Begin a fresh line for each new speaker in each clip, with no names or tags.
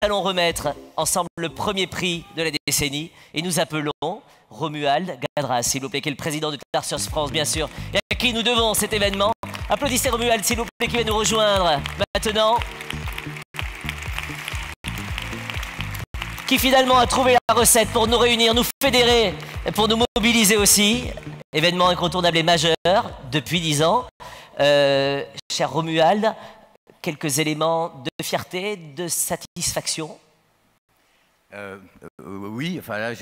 allons remettre ensemble le premier prix de la décennie et nous appelons Romuald Gadras, s'il vous plaît, qui est le président de Tarsus France, bien sûr, et à qui nous devons cet événement. Applaudissez Romuald, s'il vous plaît, qui va nous rejoindre maintenant. Qui finalement a trouvé la recette pour nous réunir, nous fédérer, pour nous mobiliser aussi. Événement incontournable et majeur depuis 10 ans. Cher Romuald, quelques éléments de fierté, de satisfaction?
Oui, enfin là,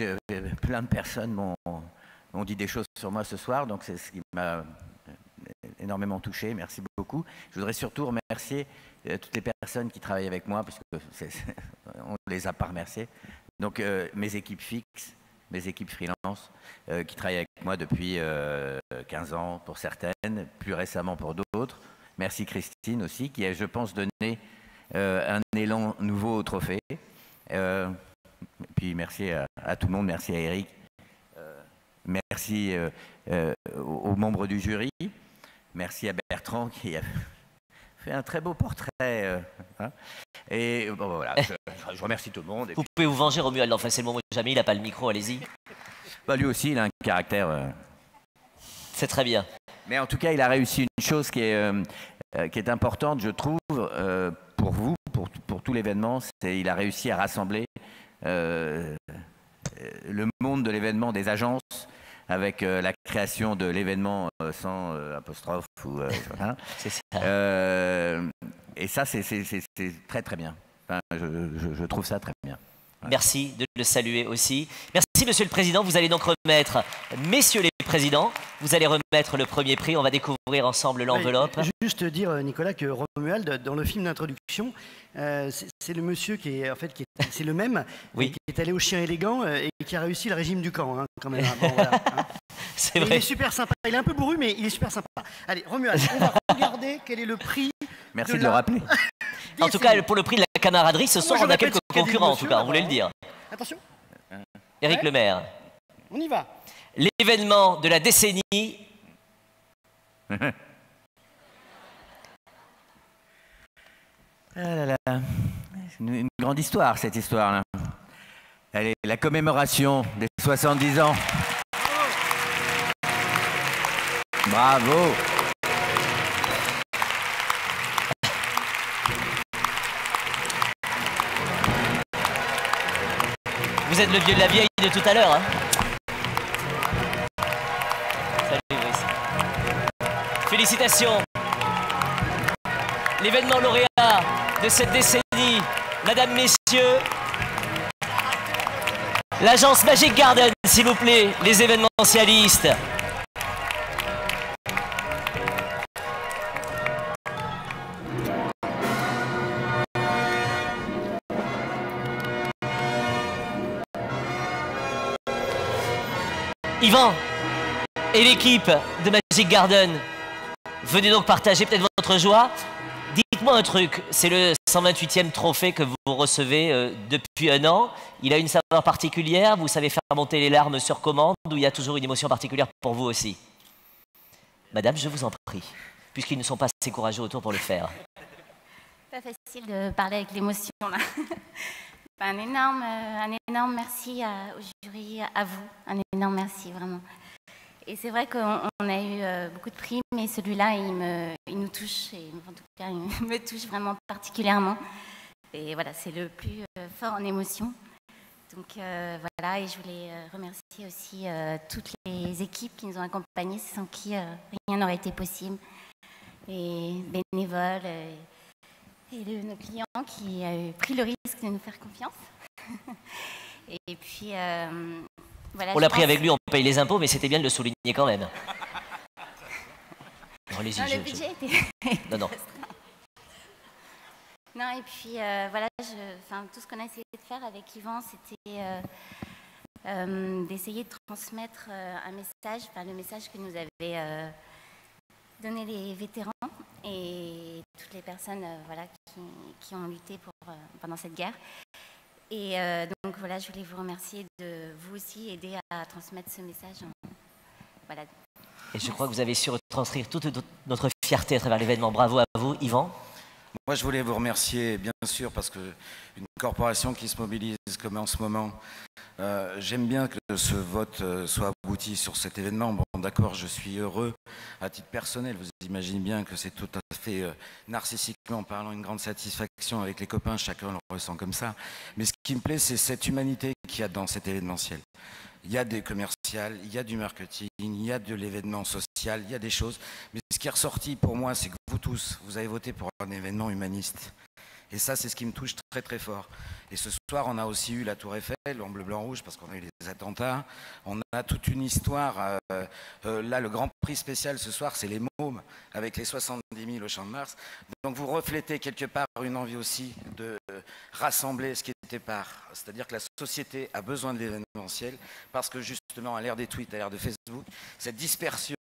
plein de personnes m'ont dit des choses sur moi ce soir, donc c'est ce qui m'a énormément touché. Merci beaucoup. Je voudrais surtout remercier toutes les personnes qui travaillent avec moi, parce que on ne les a pas remerciées. Donc mes équipes fixes, mes équipes freelance, qui travaillent avec moi depuis 15 ans pour certaines, plus récemment pour d'autres. Merci Christine aussi, qui a, je pense, donné un élan nouveau au trophée. Puis merci à tout le monde, merci à Eric, merci aux membres du jury, merci à Bertrand qui a fait un très beau portrait. Et bon, voilà, je remercie tout le monde.
Vous pouvez vous venger, Romuald, enfin c'est le moment jamais, il n'a pas le micro, allez-y.
Bah, lui aussi, il a un caractère...
C'est très bien.
Mais en tout cas, il a réussi une chose qui est importante, je trouve, pour vous, pour tout l'événement, c'est qu'il a réussi à rassembler le monde de l'événement des agences avec la création de l'événement sans apostrophe.
C'est ça.
Et ça, c'est très très bien. Enfin, je trouve ça très bien.
Merci de le saluer aussi. Merci, Monsieur le Président. Vous allez donc remettre, messieurs les présidents, vous allez remettre le premier prix. On va découvrir ensemble l'enveloppe.
Juste dire, Nicolas, que Romuald, dans le film d'introduction, c'est le monsieur qui est, en fait, c'est le même,
oui,
qui est allé au chien élégant et qui a réussi le régime du camp, hein, quand même. Bon, voilà, hein.
C'est vrai.
Il est super sympa. Il est un peu bourru, mais il est super sympa. Allez, Romuald, on va regarder quel est le prix.
Merci de le rappeler.
En tout cas, pour le prix de la camaraderie, ce soir, on a quelques concurrents, en tout cas, on voulait le dire.
Attention.
Éric Lemaire.
On y va.
L'événement de la décennie.
Ah là là. C'est une grande histoire, cette histoire-là. Elle est la commémoration des 70 ans. Bravo.
Vous êtes le vieux de la vieille de tout à l'heure, hein? Salut, Brice. Félicitations. L'événement lauréat de cette décennie, Madame, Messieurs, l'agence Magic Garden, s'il vous plaît, les événementialistes. Yvan et l'équipe de Magic Garden, venez donc partager peut-être votre joie. Dites-moi un truc, c'est le 128e trophée que vous recevez depuis un an. Il a une saveur particulière, vous savez faire monter les larmes sur commande ou il y a toujours une émotion particulière pour vous aussi? Madame, je vous en prie, puisqu'ils ne sont pas assez courageux autour pour le faire.
Pas facile de parler avec l'émotion là. Un énorme merci au jury, à vous. Un énorme merci, vraiment. Et c'est vrai qu'on a eu beaucoup de prix, mais celui-là, il nous touche. Et en tout cas, il me touche vraiment particulièrement. Et voilà, c'est le plus fort en émotion. Donc voilà, et je voulais remercier aussi toutes les équipes qui nous ont accompagnés, sans qui rien n'aurait été possible. Les bénévoles... et nos clients qui ont pris le risque de nous faire confiance. Et puis, voilà.
On l'a pris avec lui, on paye les impôts, mais c'était bien de le souligner quand même.
Non, le budget était...
Non.
Non, et puis, voilà, tout ce qu'on a essayé de faire avec Yvan, c'était d'essayer de transmettre un message, le message que nous avaient donné les vétérans et toutes les personnes voilà, qui ont lutté pendant cette guerre. Et donc voilà, je voulais vous remercier de vous aussi aider à transmettre ce message. Voilà.
Et je crois que vous avez su retranscrire toute notre fierté à travers l'événement. Bravo à vous, Yvan.
Moi, je voulais vous remercier, bien sûr, parce que une corporations qui se mobilisent comme en ce moment. J'aime bien que ce vote soit abouti sur cet événement. Bon, d'accord, je suis heureux à titre personnel. Vous imaginez bien que c'est tout à fait narcissiquement parlant une grande satisfaction avec les copains. Chacun le ressent comme ça. Mais ce qui me plaît, c'est cette humanité qu'il y a dans cet événementiel. Il y a des commerciales, il y a du marketing, il y a de l'événement social, il y a des choses. Mais ce qui est ressorti pour moi, c'est que vous tous, vous avez voté pour un événement humaniste. Et ça, c'est ce qui me touche très très fort. Et ce soir, on a aussi eu la Tour Eiffel en bleu, blanc, rouge, parce qu'on a eu les attentats. On a toute une histoire. Là, le grand prix spécial ce soir, c'est les mômes, avec les 70 000 au Champ de Mars. Donc vous reflétez quelque part une envie aussi de rassembler ce qui était part. C'est-à-dire que la société a besoin de l'événementiel, parce que justement, à l'ère des tweets, à l'ère de Facebook, cette dispersion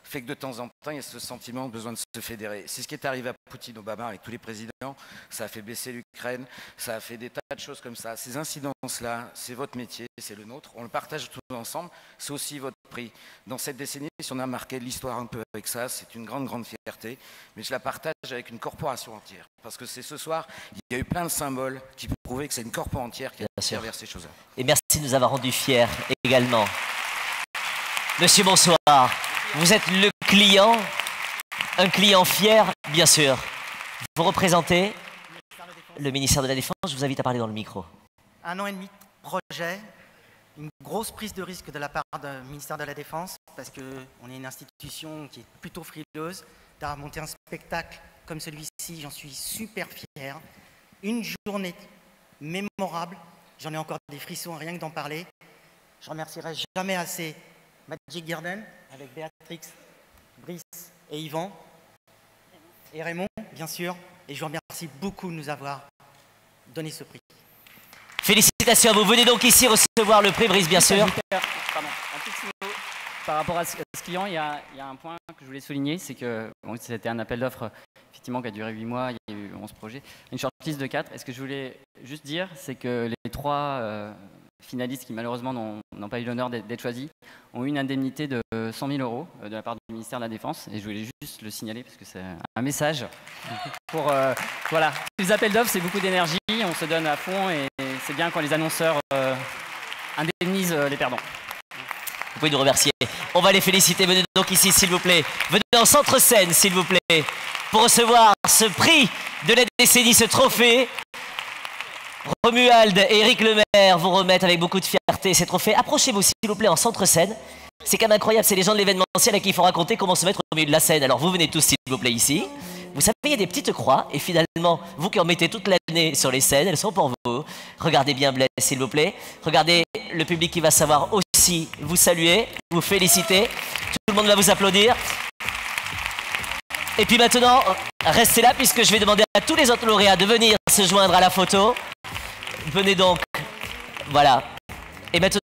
fait que de temps en temps, il y a ce sentiment de besoin de se fédérer. C'est ce qui est arrivé à Poutine, Obama, avec tous les présidents. Ça a fait baisser l'Ukraine, ça a fait des tas de choses comme ça. Ces incidences-là, c'est votre métier, c'est le nôtre. On le partage tous ensemble, c'est aussi votre prix. Dans cette décennie, si on a marqué l'histoire un peu avec ça, c'est une grande, grande fierté. Mais je la partage avec une corporation entière. Parce que c'est ce soir, il y a eu plein de symboles qui prouvaient que c'est une corpo entière qui a servi ces choses-là.
Et merci de nous avoir rendus fiers également. Monsieur, bonsoir. Vous êtes le client, un client fier, bien sûr. Vous représentez le ministère de la Défense. Je vous invite à parler dans le micro.
1 an et demi de projet, une grosse prise de risque de la part du ministère de la Défense, parce qu'on est une institution qui est plutôt frileuse. D'avoir monté un spectacle comme celui-ci, j'en suis super fier. Une journée mémorable, j'en ai encore des frissons rien que d'en parler. Je remercierai jamais assez Magic Garden, avec Béatrix, Brice et Yvan, et Raymond, bien sûr. Et je vous remercie beaucoup de nous avoir donné ce prix.
Félicitations à vous. Venez donc ici recevoir le prix, Brice, bien sûr.
Pardon, un petit mot. Par rapport à ce client, il y a un point que je voulais souligner, c'est que bon, c'était un appel d'offres effectivement qui a duré 8 mois, il y a eu 11 projets, une shortlist de 4. Et ce que je voulais juste dire, c'est que les 3 finalistes qui malheureusement n'ont pas eu l'honneur d'être choisis ont eu une indemnité de 100 000 € de la part du ministère de la Défense. Et je voulais juste le signaler parce que c'est un message pour voilà. Les appels d'offres, c'est beaucoup d'énergie, on se donne à fond et c'est bien quand les annonceurs indemnisent les perdants.
Vous pouvez nous remercier. On va les féliciter. Venez donc ici, s'il vous plaît. Venez en centre-scène, s'il vous plaît, pour recevoir ce prix de la décennie, ce trophée. Romuald et Éric Lemaire vous remettent avec beaucoup de fierté ces trophées. Approchez-vous, s'il vous plaît, en centre-scène. C'est quand même incroyable. C'est les gens de l'événementiel à qui il faut raconter comment se mettre au milieu de la scène. Alors vous venez tous, s'il vous plaît, ici. Vous savez, il y a des petites croix. Et finalement, vous qui en mettez toute l'année sur les scènes, elles sont pour vous. Regardez bien Blaise, s'il vous plaît. Regardez le public qui va savoir aussi vous saluer, vous féliciter. Tout le monde va vous applaudir. Et puis maintenant, restez là puisque je vais demander à tous les autres lauréats de venir se joindre à la photo. Venez donc. Voilà. Et maintenant...